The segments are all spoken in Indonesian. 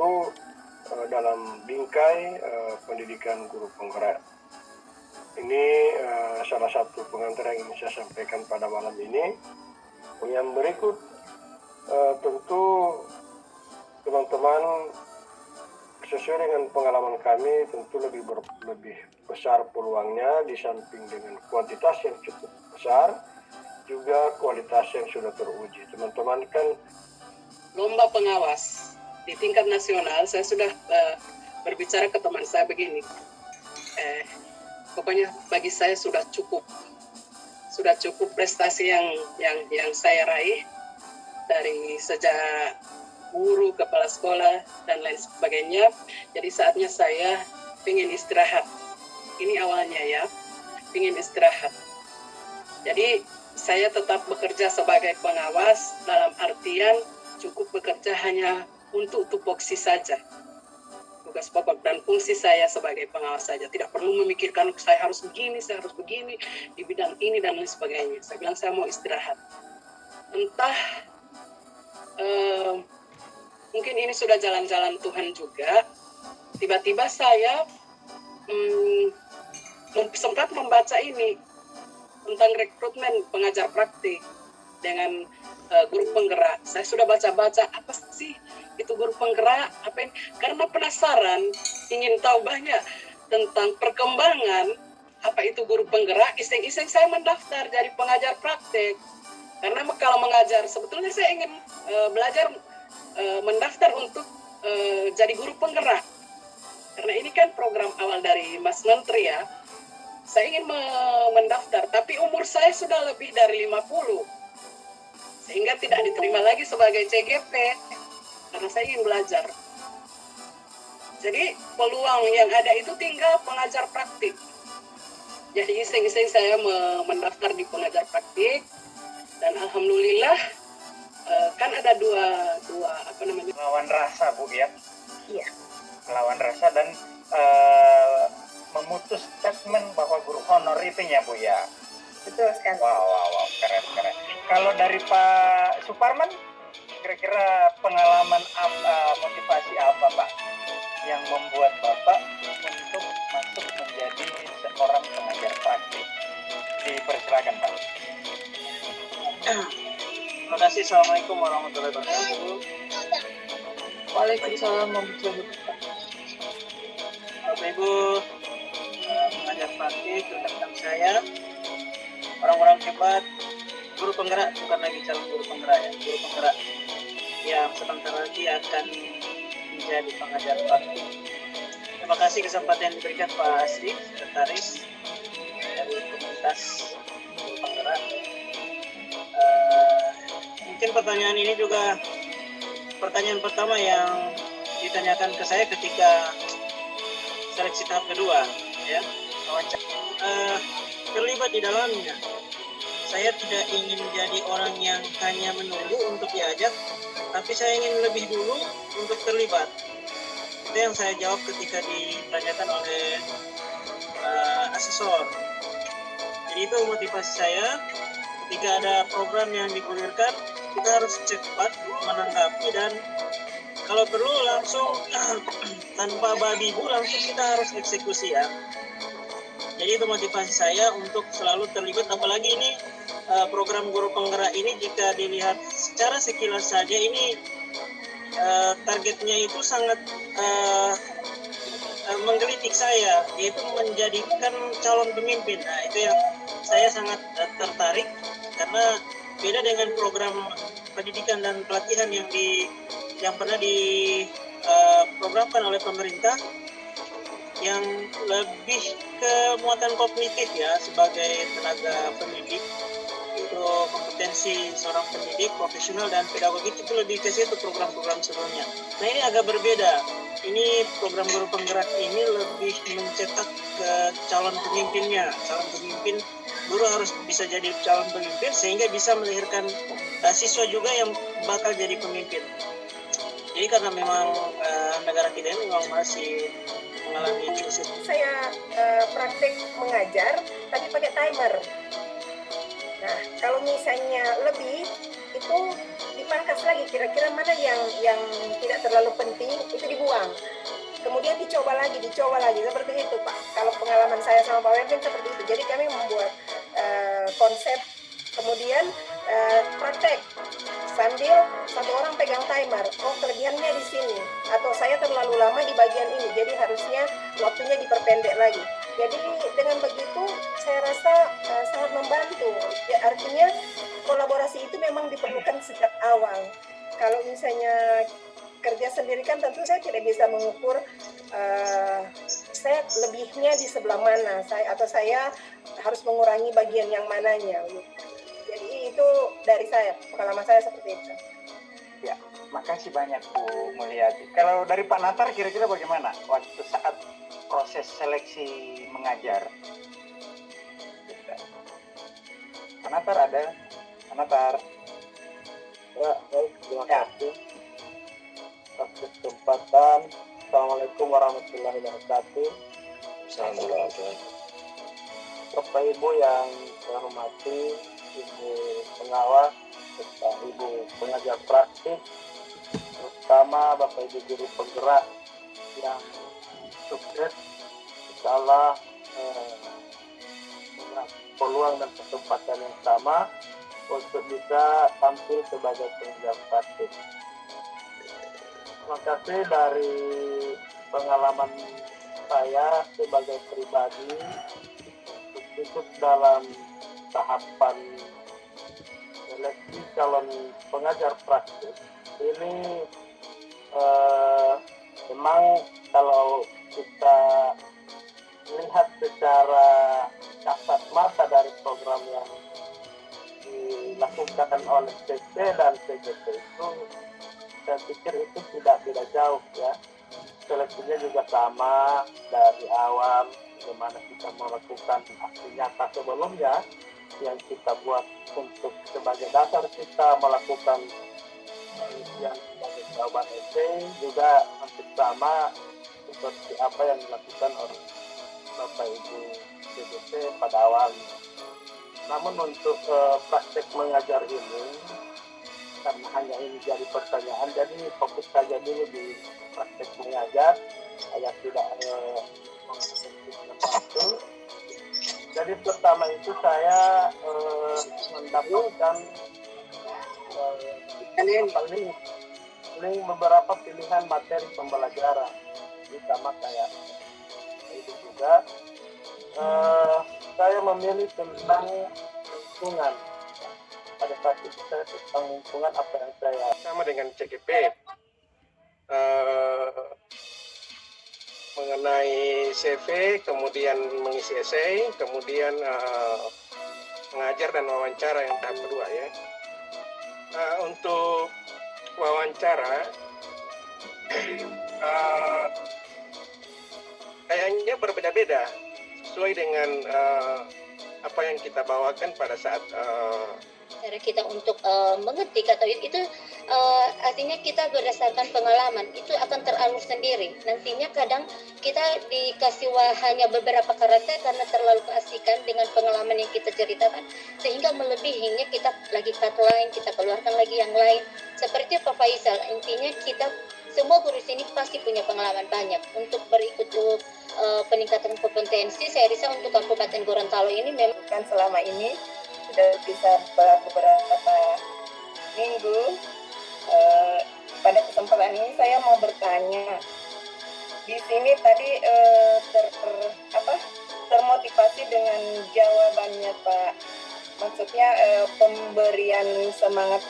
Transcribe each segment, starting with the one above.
tentu dalam bingkai pendidikan guru penggerak. Ini salah satu pengantar yang ingin saya sampaikan pada malam ini. Yang berikut tentu teman-teman sesuai dengan pengalaman kami tentu lebih besar peluangnya, di samping dengan kuantitas yang cukup besar juga kualitas yang sudah teruji. Teman-teman kan lomba pengawas di tingkat nasional, saya sudah berbicara ke teman saya begini, pokoknya bagi saya sudah cukup prestasi yang saya raih dari sejak guru, kepala sekolah, dan lain sebagainya. Jadi saatnya saya ingin istirahat. Ini awalnya ya, ingin istirahat. Jadi saya tetap bekerja sebagai pengawas dalam artian cukup bekerja hanya untuk tupoksi saja. Tugas pokok dan fungsi saya sebagai pengawas saja. Tidak perlu memikirkan saya harus begini di bidang ini dan lain sebagainya. Saya bilang saya mau istirahat. Entah mungkin ini sudah jalan-jalan Tuhan juga. Tiba-tiba saya sempat membaca ini tentang rekrutmen pengajar praktik dengan guru penggerak. Saya sudah baca-baca apa sih itu guru penggerak, apa ini? Karena penasaran, ingin tahu banyak tentang perkembangan apa itu guru penggerak. Iseng-iseng saya mendaftar jadi pengajar praktik. Karena kalau mengajar, sebetulnya saya ingin belajar mendaftar untuk jadi guru penggerak. Karena ini kan program awal dari Mas Menteri ya. Saya ingin mendaftar, tapi umur saya sudah lebih dari 50. Sehingga tidak diterima lagi sebagai CGP. Karena saya ingin belajar. Jadi peluang yang ada itu tinggal pengajar praktik. Jadi iseng-iseng saya mendaftar di pengajar praktik. Dan alhamdulillah kan ada dua apa namanya, melawan rasa Bu ya. Iya, Melawan rasa dan memutus statement bahwa guru honor itu ya Bu ya. betul sekali. Wow, keren. Kalau dari Pak Suparman, kira-kira pengalaman motivasi apa Pak yang membuat Bapak untuk masuk menjadi seorang pengajar praktik? Dipersilakan Pak. Terima kasih. Assalamualaikum warahmatullahi wabarakatuh. Waalaikumsalam warahmatullahi wabarakatuh. Bapak Ibu pengajar praktik, rekan-rekan saya, orang-orang hebat, guru penggerak, bukan lagi calon guru penggerak ya, guru penggerak yang sebentar lagi akan menjadi pengajar praktik. Terima kasih kesempatan yang diberikan Pak Asri, sekretaris dari komunitas guru penggerak. Mungkin pertanyaan ini juga pertanyaan pertama yang ditanyakan ke saya ketika seleksi tahap kedua, ya, terlibat di dalamnya. Saya tidak ingin menjadi orang yang hanya menunggu untuk diajak, tapi saya ingin lebih dulu untuk terlibat. Itu yang saya jawab ketika ditanyakan oleh asesor. Jadi itu motivasi saya. Ketika ada program yang digulirkan, kita harus cepat menanggapi dan kalau perlu langsung tanpa babi bu langsung kita harus eksekusi ya. Jadi itu motivasi saya untuk selalu terlibat, apalagi ini program guru penggerak ini jika dilihat secara sekilas saja ini targetnya itu sangat menggelitik saya, yaitu menjadikan calon pemimpin. Nah itu yang saya sangat tertarik karena beda dengan program pendidikan dan pelatihan yang pernah diprogramkan oleh pemerintah yang lebih ke muatan kognitif ya, sebagai tenaga pendidik itu kompetensi seorang pendidik profesional dan pedagogik itu lebih ke situ program-program sebelumnya. Nah ini agak berbeda. Ini program guru penggerak ini lebih mencetak ke calon pemimpinnya. Calon pemimpin guru harus bisa jadi calon pemimpin sehingga bisa melahirkan siswa juga yang bakal jadi pemimpin. Jadi karena memang negara kita ini memang masih mengalami krisis. Saya praktek mengajar tapi pakai timer. Nah, kalau misalnya lebih itu dipangkas lagi, kira-kira mana yang tidak terlalu penting itu dibuang. Kemudian dicoba lagi seperti itu Pak. Kalau pengalaman saya sama Pak Wendel seperti itu. Jadi kami membuat konsep, kemudian praktek sambil satu orang pegang timer. Oh, kelebihannya di sini, atau saya terlalu lama di bagian ini, jadi harusnya waktunya diperpendek lagi. Jadi dengan begitu saya rasa sangat membantu. Ya, artinya kolaborasi itu memang diperlukan sejak awal. Kalau misalnya kerja sendiri kan tentu saya tidak bisa mengukur saya lebihnya di sebelah mana, saya harus mengurangi bagian yang mananya. Jadi itu dari saya, pengalaman saya seperti itu. Ya, makasih banyak Bu Mulyadi. Kalau dari Pak Natar kira-kira bagaimana waktu saat proses seleksi mengajar? Pak Natar ada? Pak Natar? Ya, baik, terima kasih atas kesempatan. Assalamualaikum warahmatullahi wabarakatuh. Assalamualaikum. Bapak Ibu yang saya hormati, Ibu pengawas, serta Ibu pengajar praktik, terutama Bapak Ibu guru penggerak yang sukses, insyaallah peluang dan kesempatan yang sama untuk bisa tampil sebagai pengajar praktik. Terima kasih dari pengalaman saya sebagai pribadi ikut dalam tahapan seleksi calon pengajar praktik. Ini memang kalau kita lihat secara kasat mata dari program yang dilakukan oleh CC dan CGT itu, saya pikir itu tidak beda jauh ya. Seleksinya juga sama dari awal, bagaimana kita melakukan aksi nyata sebelumnya yang kita buat untuk sebagai dasar kita melakukan penelitian sebagai jawaban essay, juga hampir sama seperti apa yang dilakukan oleh Bapak Ibu CGT pada awal. Namun untuk praktek mengajar ini, karena hanya ini jadi pertanyaan, jadi fokus saja dulu di praktek mengajar, saya tidak menghabiskan waktu. Jadi pertama itu saya mendapatkan link beberapa pilihan materi pembelajaran, jadi sama kayak itu juga. Saya memilih tentang lingkungan. Pada saat itu saya tentang lingkungan, apa yang saya sama dengan CGP mengenai CV, kemudian mengisi essay, kemudian mengajar dan wawancara yang tahap kedua ya. Untuk wawancara kayaknya berbeda-beda sesuai dengan apa yang kita bawakan pada saat cara kita untuk mengetik atau itu artinya kita berdasarkan pengalaman itu akan teralur sendiri. Nantinya kadang kita dikasih hanya beberapa karakter karena terlalu keasikan dengan pengalaman yang kita ceritakan, sehingga melebihinya kita lagi cut line, kita keluarkan lagi yang lain. Seperti Pak Faisal, intinya kita semua guru sini pasti punya pengalaman banyak untuk berikut peningkatan kompetensi. Saya rasa untuk Kabupaten Gorontalo ini memang Kan selama ini sudah bisa beberapa minggu. Pada kesempatan ini saya mau bertanya. Di sini tadi termotivasi dengan jawabannya Pak. Maksudnya pemberian semangat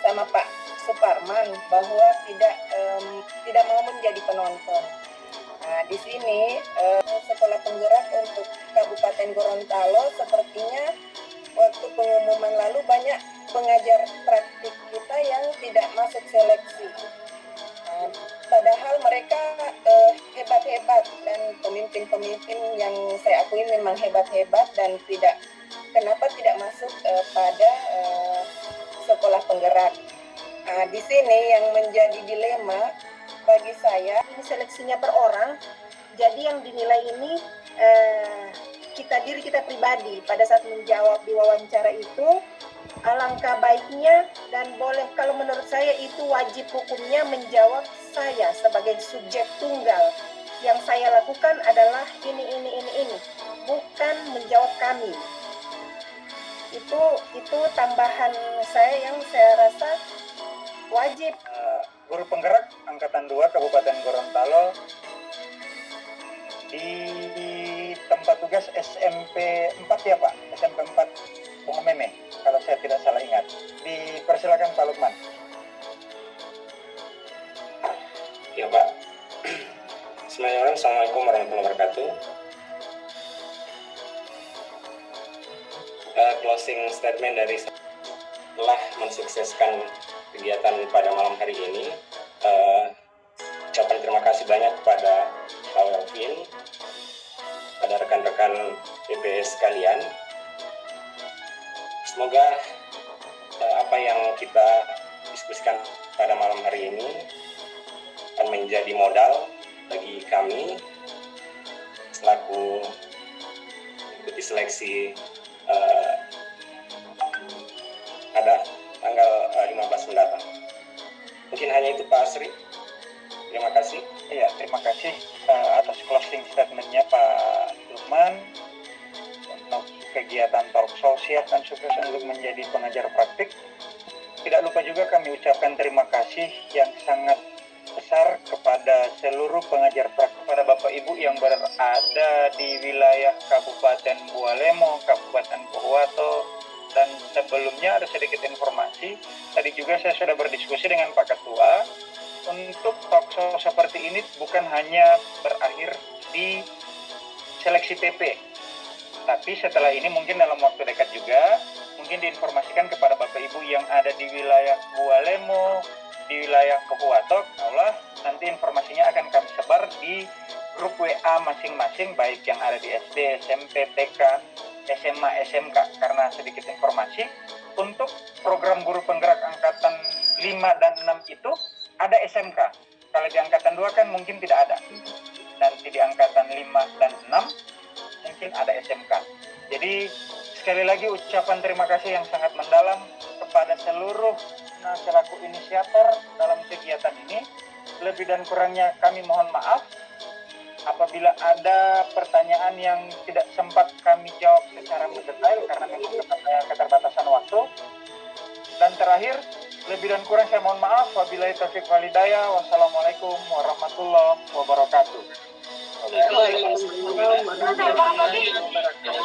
sama Pak Suparman bahwa tidak mau menjadi penonton. Nah, di sini sekolah penggerak untuk Kabupaten Gorontalo sepertinya waktu pengumuman lalu banyak pengajar praktik kita yang tidak masuk seleksi. Nah, padahal mereka hebat-hebat dan pemimpin-pemimpin yang saya akui memang hebat-hebat dan kenapa tidak masuk pada sekolah penggerak. Nah, di sini yang menjadi dilema bagi saya, ini seleksinya per orang, jadi yang dinilai ini diri kita pribadi pada saat menjawab di wawancara itu alangkah baiknya dan boleh, kalau menurut saya itu wajib hukumnya menjawab saya sebagai subjek tunggal. Yang saya lakukan adalah ini, bukan menjawab kami. Itu tambahan saya yang saya rasa wajib. Guru penggerak Angkatan 2 Kabupaten Gorontalo di tempat tugas SMP 4 ya Pak, SMP 4 Bunga Meme, kalau saya tidak salah ingat. Dipersilakan Pak Lukman. Ya Pak. Bismillahirrahmanirrahim. Assalamualaikum warahmatullahi wabarakatuh. Closing statement dari saya telah mensukseskan kegiatan pada malam hari ini. Ucapan terima kasih banyak kepada Pak Welvin, pada rekan-rekan PPS sekalian. Semoga apa yang kita diskusikan pada malam hari ini akan menjadi modal bagi kami selaku mengikuti seleksi pada tanggal 15 mendatang. Mungkin hanya itu Pak Asri. Terima kasih. Iya, terima kasih atas closing statementnya Pak Lukman. Untuk kegiatan talk show siap dan sukses untuk menjadi pengajar praktik. Tidak lupa juga kami ucapkan terima kasih yang sangat besar kepada seluruh pengajar praktik, kepada Bapak Ibu yang berada di wilayah Kabupaten Bualemo, Kabupaten Purwato, dan sebelumnya ada sedikit informasi. Tadi juga saya sudah berdiskusi dengan Pak Ketua, untuk talk show seperti ini bukan hanya berakhir di seleksi PP, tapi setelah ini mungkin dalam waktu dekat juga mungkin diinformasikan kepada Bapak Ibu yang ada di wilayah Bualemo, di wilayah Purwato. Allah, nanti informasinya akan kami sebar di grup WA masing-masing, baik yang ada di SD, SMP, TK, SMA, SMK. Karena sedikit informasi, untuk program guru penggerak angkatan 5 dan 6 itu ada SMK. Kalau di angkatan 2 kan mungkin tidak ada. Nanti di angkatan 5 dan 6 mungkin ada SMK. Jadi sekali lagi ucapan terima kasih yang sangat mendalam kepada seluruh selaku inisiator dalam kegiatan ini. Lebih dan kurangnya kami mohon maaf apabila ada pertanyaan yang tidak sempat kami jawab secara mendetail karena memang keterbatasan waktu. Dan terakhir, lebih dan kurang saya mohon maaf. Wabillahi taufiq wal hidayah. Wassalamualaikum warahmatullahi wabarakatuh. Waalaikumsalam warahmatullahi wabarakatuh.